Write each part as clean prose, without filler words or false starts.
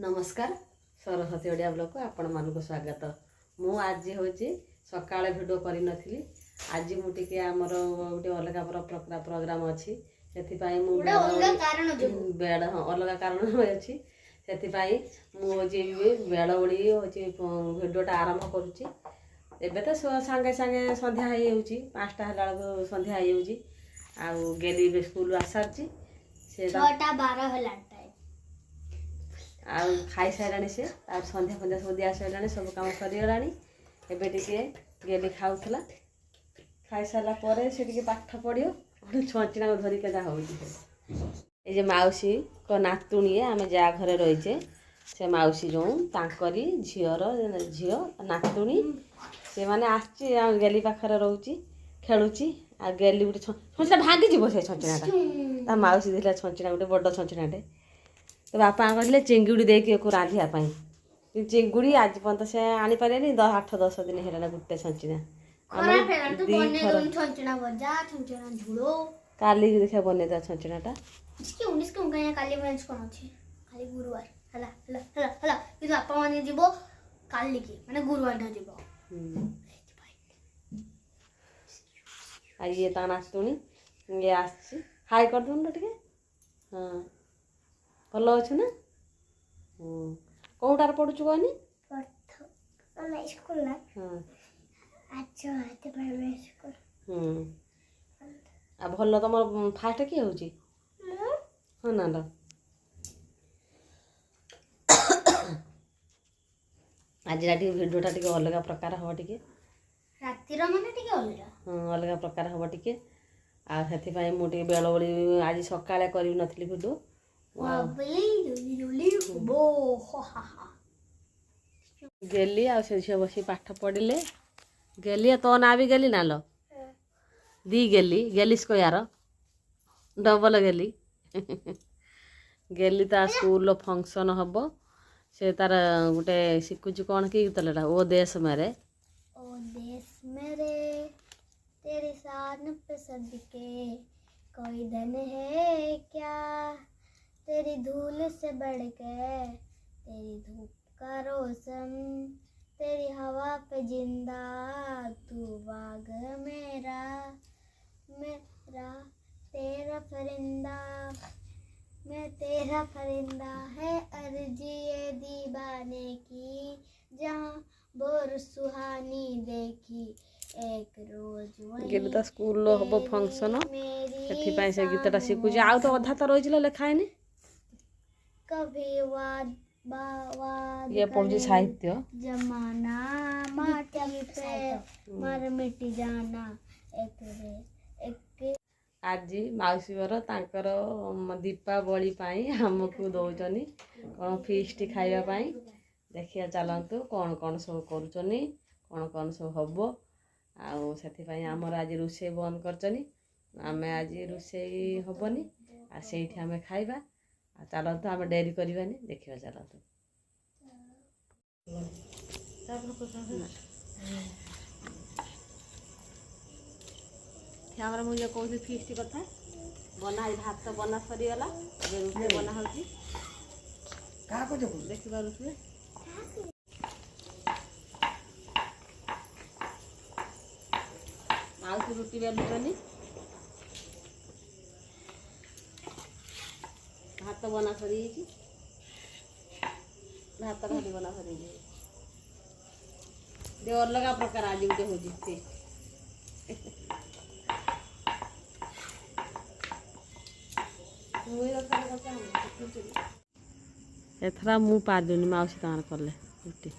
नमस्कार सरस्वती ओडिया ब्लॉग को आपण मानक स्वागत। मु आज हूँ सकाଳେ भिडियो करी नथिली। आज मु टिके आमर गोटे अलग प्रकार प्रोग्राम अच्छी से अलग कारण अच्छी से मुझे बेल ओली हूँ भिडियोटा आरंभ करुच्ची। एबे तो सांगे सांगे संध्या हो 5टा है संध्या हो गेली स्कूल आसारची से 6:12 आउ खाई सारा से संध्या फंध्या सब दिया सारा सब कम सरीगला। एबे टिके गेली खाऊला खाई सारा पर से पाठ पढ़ो गोटे छंचिना धरिक जहाँ हो मौसी को नातुणी आम जहाँ घरे रहीचे से मौसी जो तांकरी झीर झील नातुणी से मैंने आसची गेली पाखरे रोची खेलुची आ गेली गोटे छंचिना भांगीज से छंचिनाटा मौसी देला छंचिना गोटे बड़ छंचिनाटे तो बापा कहले चिंगुड़ी देकी रांधिया चिंगुड़ी आज पर्यंत से आनीपारे 8-10 दिन है गोटे छंचिना काली देखा बन छंचिनाटा ये ता नातुणी ये आसी हाई कर दून टे हाँ भल अच्छु ना कौटार पढ़ुचु कहनी आ भल तुम फास्ट किए हूँ हाँ ना आज भिडियोटा टे अलग प्रकार हम टे रातिर माने टिके हाँ अलग प्रकार हम टे आपाई मुझे बेल बड़ी आज सकाଳେ करी नथली भिडियो गेली आ झील बस पाठ पढ़ले गेली तो ना भी गेली ना लो दी गेली गेली स्क्वायर डबल गेली गेली ता स्कूल फंक्शन हम से तार गोटे शिखुची कौन कि गीतटा ओ देश मेरे तेरे शान पे सदके कोई धन है क्या तेरी धूल से बढ़ के तेरी धूप का रोशन तेरी हवा पे जिंदा तू बाग मेरा मेरा तेरा परिंदा मैं तेरा परिंदा है अर्जी ये दीवाने की जहाँ बोर सुहानी देखी एक रोज गेली स्कूल हम फंक्शन से गीतटा शिखुची आउ तो अधा तो रही लिखाएनि कभी वाद वाद ये पढ़ुची साहित्य जमाना माटी पे मर मिट जाना एक आज मौसी घर तांकर दीपावली आमको दौरान कौन फीस्ट खावाई देखिए चलतु कौन कौन सब कौन सब हम आमर आज रोसे बंद करम आज रोसे हेनी से आम खाइबा चलतु आम डेरी करवानी देखा चलतु हमारा मुझे कौन फीस्ट कथा बना भात बना सरीगला रोसे बना हो देखा रोसे मौसी रुटी बेलुचनी भात बना सरी भात खाली बना सरी अलग प्रकार आज गोटे हो एथरा मु पारुनी मौसी तार कले रुटी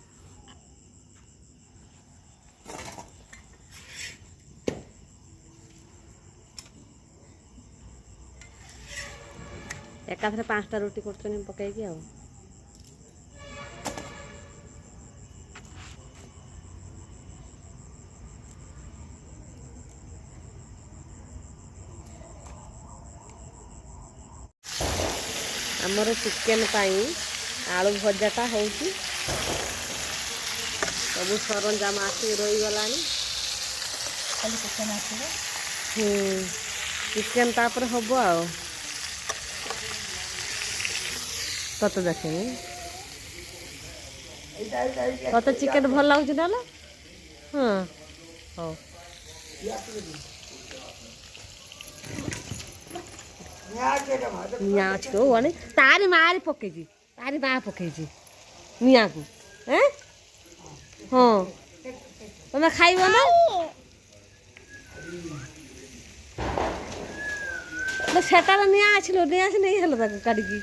एकाथरे 5टा रुटी कर पकईकी आ आमर चिकेन आलू भजाटा हो सब सरंजाम आसिक रहीगला चिकेन तापर हम आ तत देखे ତତେ ଚିକେନ୍ ଭଲ ଲାଗୁଛି ନହେଲେ ହଁ ହଉ ନିଆଁ ଅଛି କୋଉ ଆଣି ତାରି ମାଆରି ପକେଇଛି ତାରି ମା ପକେଇଛି ନିଆଁକୁ ହଁ ତମେ ଖାଇବ ନା ସେଟାର ନିଆଁ ଆସିଲ ନିଆଁ ଆସି ନେଇ ହେଲ ତାକୁ କାଢ଼ିକି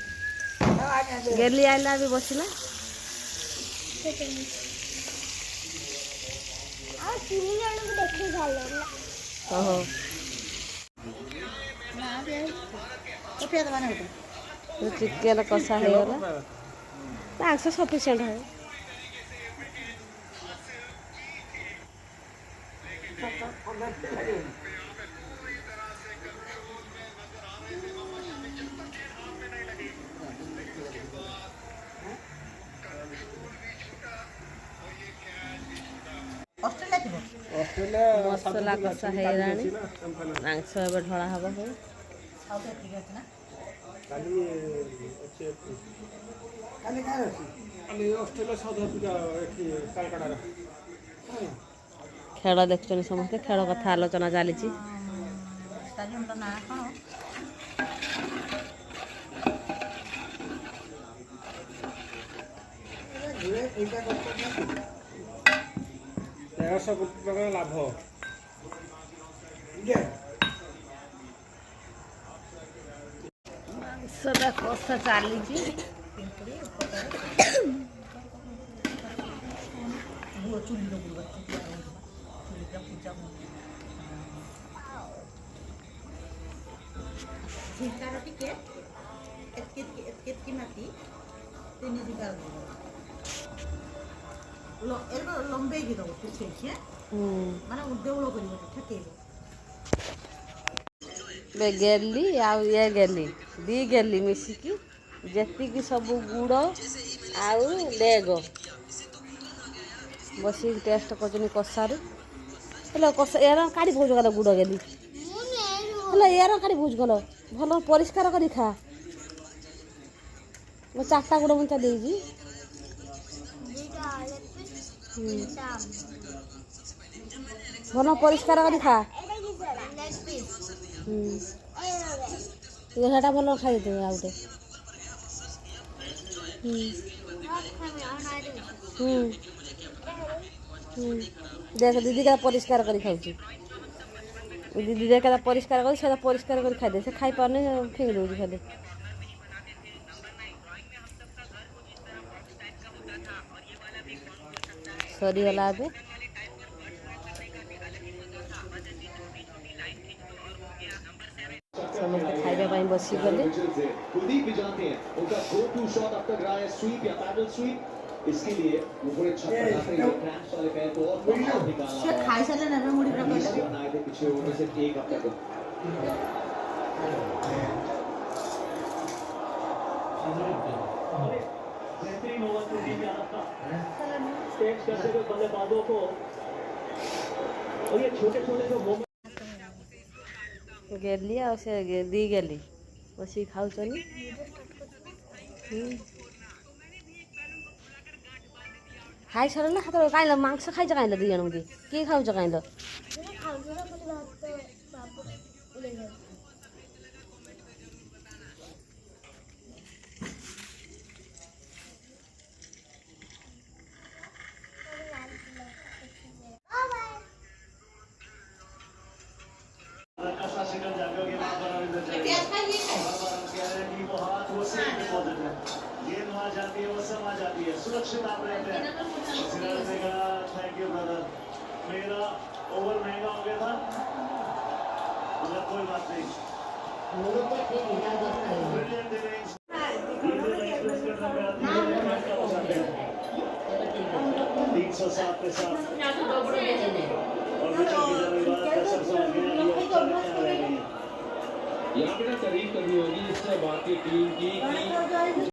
ଗେଲି ଆଇଲା ବି ବସିଲା ଓହୋ ଚିକେନ୍ କଷା ହେଇଗଲା ମାଂସ ସଫିସିଏଣ୍ଟ ହବ ମସଲା କଷା ହେଇଗଲାଣି ମାଂସ ଏବେ ଢଳା ହବ ସବୁ ଖେଳ ଦେଖୁଛନ୍ତି ସମସ୍ତେ ଖେଳ କଥା ଆଲୋଚନା ଚାଲିଛି ଲାଭ ମାଂସଟା କଷା ଚାଲିଛି ଲମ୍ବେଇକି ଦବ ମାନେ ଦେଉଳ କରିବ ଠକେଇବ ଗେଲି ଆଉ ଇଏ ଗେଲି ଦି ଗେଲି ମିଶିକି ଯେତିକି ସବୁ ଗୁଡ଼ ଆଉ ଲେଗ ବସିକି ଟେଷ୍ଟ କରୁଛନ୍ତି କଷାରୁ ହେଲେ କଷା ଏହାର କାଢ଼ି ଭୋଜ ଗଲ ଗୁଡ଼ ଗେଲି ହେଲେ ଏହାର କାଢ଼ି ଭୋଜ ଗଲ ଭଲ ପରିଷ୍କାର କରି ଖା ମୁଁ 4ଟା ଗୁଡ଼ ମୁଞ୍ଚା ଦେଇଛି ଭଲ ପରିଷ୍କାର କରି ଖା ସେଟା ଭଲ ଖାଇଦେବେ ଆଉ ଗୋଟେ ଦେଖ ଦିଦି କେତେ ପରିଷ୍କାର କରି ଖାଉଛି ଦିଦି ଦେଖ କେତେ ପରିଷ୍କାର କରି ସେଟା ପରିଷ୍କାର କରି ଖାଇଦେ ସେ ଖାଇପାରୁନି ଫିଙ୍ଗି ଦେଉଛି ଖାଲି ସରିଗଲା ଏବେ ସମସ୍ତେ ଖାଇବା ପାଇଁ ବସିଗଲେ कुलदीप भी जानते हैं उनका गो टू शॉट अब तक रहा है स्वीप या पैडल स्वीप इसके लिए वो पूरे छत पर जाते हैं क्रैश वाले पैर को और बाहर निकाला ସେ ଖାଇସାରିଲେ ନେବେ ମୁଢ଼ି बीस बनाए थे पिछले ओवर से एक अब तक बेहतरीन ओवर टूटी में आता स्टेज करते हुए बल्लेबाजों को और ये छोटे छोटे जो मोमेंट ଗେଲି ଆଉ ସେ ଦି ଗେଲି ବସିକି ଖାଉଛନ୍ତି ଖାଇସାରିଲ ନା ହାତ କାଇଁଲ ମାଂସ ଖାଇଛ କାଇଁଲ ଦି ଜଣ କିଏ ଖାଉଛ କାଇଁଲ जाती है वो समा जाती है सुरक्षित आप रहते हैं थैंक यू ब्रदर मेरा ओवर महंगा हो गया था मगर कोई बात नहीं 307 के साथ यहाँ पे ना तारीफ करनी होगी इससे बाकी टीम की